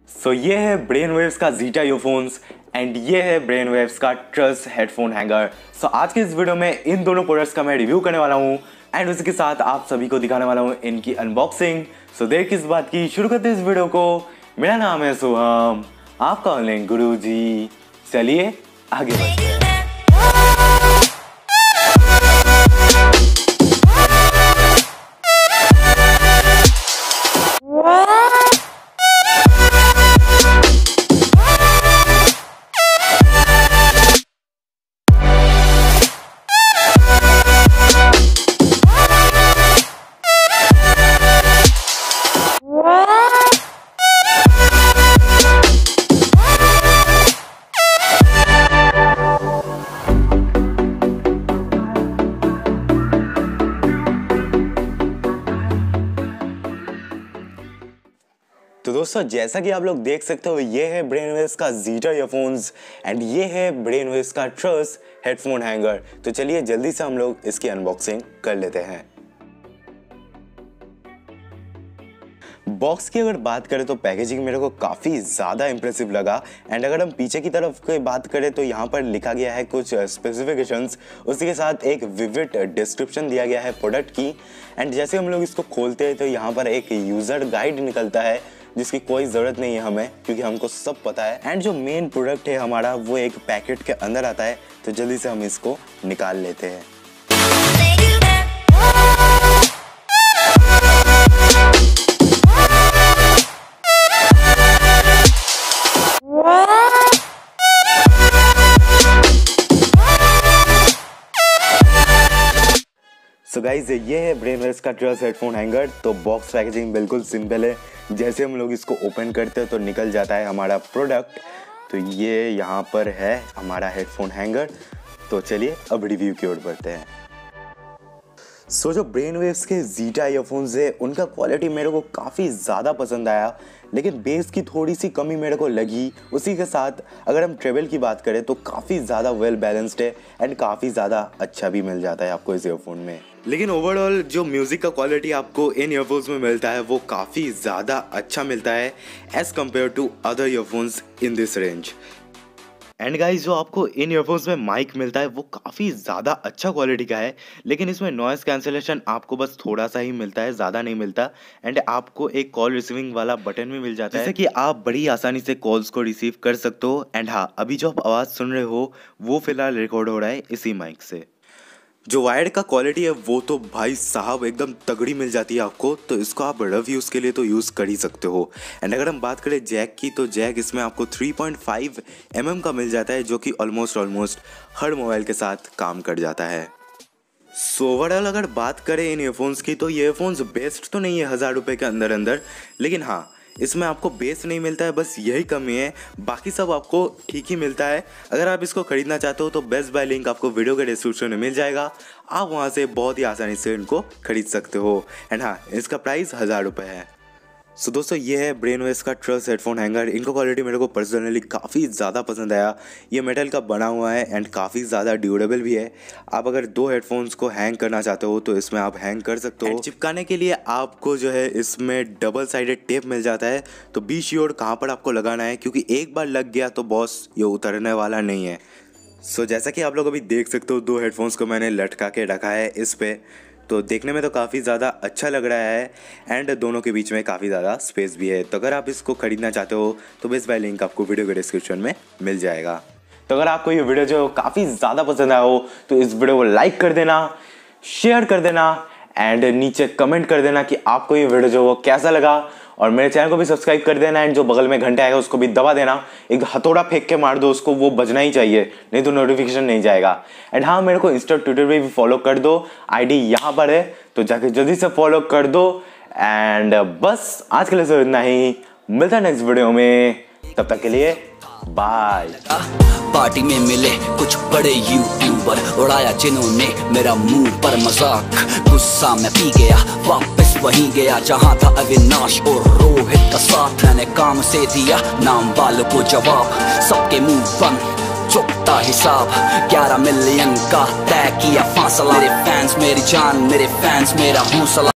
सो ये है brain waves का जीटा ईयरफोन्स एंड ये है ब्रेन वेव्स का ट्रस्ट हेडफोन हैंगर। सो आज के इस वीडियो में इन दोनों प्रोडक्ट्स का मैं रिव्यू करने वाला हूँ एंड उसी के साथ आप सभी को दिखाने वाला हूँ इनकी अनबॉक्सिंग। सो देर किस बात की, शुरू करते हैं इस वीडियो को। मेरा नाम है सोहम, आपका ऑनलाइन गुरु जी। चलिए आगे बढ़ते हैं। तो दोस्तों, जैसा कि आप लोग देख सकते हो, ये है ब्रेन वेव्स का जीटा ईयरफोन्स एंड ये है ब्रेन वेव्स का ट्रस्ट हेडफोन हैंगर। तो चलिए जल्दी से हम लोग इसकी अनबॉक्सिंग कर लेते हैं। बॉक्स की अगर बात करें तो पैकेजिंग मेरे को काफ़ी ज़्यादा इंप्रेसिव लगा एंड अगर हम पीछे की तरफ की बात करें तो यहाँ पर लिखा गया है कुछ स्पेसिफिकेशंस, उसी के साथ एक विविड डिस्क्रिप्शन दिया गया है प्रोडक्ट की। एंड जैसे हम लोग इसको खोलते हैं तो यहाँ पर एक यूज़र गाइड निकलता है जिसकी कोई ज़रूरत नहीं है हमें, क्योंकि हमको सब पता है। एंड जो मेन प्रोडक्ट है हमारा वो एक पैकेट के अंदर आता है, तो जल्दी से हम इसको निकाल लेते हैं। सो गाइज, ये है ब्रेन वेव्स का ट्रस्ट हेडफोन हैंगर। तो बॉक्स पैकेजिंग बिल्कुल सिंपल है। जैसे हम लोग इसको ओपन करते हैं तो निकल जाता है हमारा प्रोडक्ट। तो ये यहाँ पर है हमारा हेडफोन हैंगर। तो चलिए अब रिव्यू की ओर बढ़ते हैं। सो जो ब्रेन वेव्स के जीटा ईयरफोन्स है उनका क्वालिटी मेरे को काफ़ी ज़्यादा पसंद आया, लेकिन बेस की थोड़ी सी कमी मेरे को लगी। उसी के साथ अगर हम ट्रेवल की बात करें तो काफ़ी ज़्यादा वेल बैलेंस्ड है एंड काफ़ी ज़्यादा अच्छा भी मिल जाता है आपको इस ईयरफोन में। लेकिन ओवरऑल जो म्यूज़िक का क्वालिटी आपको इन ईयरफोन्स में मिलता है वो काफ़ी ज़्यादा अच्छा मिलता है as compare to other earphones in this range. And guys, जो आपको इन ईयरफोन्स में माइक मिलता है वो काफ़ी ज़्यादा अच्छा क्वालिटी का है, लेकिन इसमें नॉइज़ कैंसलेशन आपको बस थोड़ा सा ही मिलता है, ज़्यादा नहीं मिलता। एंड आपको एक कॉल रिसीविंग वाला बटन भी मिल जाता है, जिससे कि आप बड़ी आसानी से कॉल्स को रिसीव कर सकते हो। एंड हाँ, अभी जो आप आवाज़ सुन रहे हो वो फिलहाल रिकॉर्ड हो रहा है इसी माइक से। जो वायर्ड का क्वालिटी है वो तो भाई साहब एकदम तगड़ी मिल जाती है आपको, तो इसको आप रफ यूज़ के लिए तो यूज़ कर ही सकते हो। एंड अगर हम बात करें जैक की, तो जैक इसमें आपको 3.5 mm का मिल जाता है, जो कि ऑलमोस्ट हर मोबाइल के साथ काम कर जाता है। सो ओवरऑल अगर बात करें इन ईयरफोन्स की, तो ये ईयरफोन्स बेस्ट तो नहीं है 1000 रुपये के अंदर, लेकिन हाँ, इसमें आपको बेस नहीं मिलता है, बस यही कमी है। बाकी सब आपको ठीक ही मिलता है। अगर आप इसको खरीदना चाहते हो तो बेस्ट बाय लिंक आपको वीडियो के डिस्क्रिप्शन में मिल जाएगा। आप वहां से बहुत ही आसानी से इनको खरीद सकते हो। एंड हाँ, इसका प्राइस 1000 रुपये है। सो दोस्तों, ये है ब्रेन वेव्स का ट्रस्ट हेडफोन हैंगर। इनका क्वालिटी मेरे को पर्सनली काफ़ी ज़्यादा पसंद आया। ये मेटल का बना हुआ है एंड काफ़ी ज़्यादा ड्यूरेबल भी है। आप अगर 2 हेडफोन्स को हैंग करना चाहते हो तो इसमें आप हैंग कर सकते हो। चिपकाने के लिए आपको जो है इसमें डबल साइडेड टेप मिल जाता है। तो बी श्योर कहाँ पर आपको लगाना है, क्योंकि एक बार लग गया तो बॉस ये उतरने वाला नहीं है। सो जैसा कि आप लोग अभी देख सकते हो, 2 हेडफोन्स को मैंने लटका के रखा है इस पर। तो देखने में तो काफ़ी ज़्यादा अच्छा लग रहा है एंड दोनों के बीच में काफ़ी ज़्यादा स्पेस भी है। तो अगर आप इसको खरीदना चाहते हो तो बेस्ट बाय लिंक आपको वीडियो के डिस्क्रिप्शन में मिल जाएगा। तो अगर आपको ये वीडियो जो काफ़ी ज़्यादा पसंद आया हो तो इस वीडियो को लाइक कर देना, शेयर कर देना एंड नीचे कमेंट कर देना कि आपको ये वीडियो जो वो कैसा लगा। और मेरे चैनल को भी सब्सक्राइब कर देना एंड जो बगल में घंटा आएगा उसको भी दबा देना। एक हथौड़ा फेंक के मार दो उसको, वो बजना ही चाहिए, नहीं तो नोटिफिकेशन नहीं जाएगा। एंड हाँ, मेरे को इंस्टा ट्विटर पे भी फॉलो कर दो, आईडी यहाँ पर है, तो जाके जल्दी से फॉलो कर दो। एंड बस आज के लिए सिर्फ इतना ही, मिलता है नेक्स्ट वीडियो में, तब तक के लिए बाय। पार्टी में मिले कुछ बड़े यूट्यूबर, उड़ाया जिन्होंने मेरा मुंह पर मजाक। गुस्सा में पी गया, वापस वहीं गया जहां था अविनाश और रोहित का साथ। मैंने काम से दिया नाम वालों को जवाब, सबके मुंह बंद चुकता हिसाब। 11 मिलियन का तय किया फासला। मेरे फैंस मेरी जान, मेरे फैंस मेरा हौसला।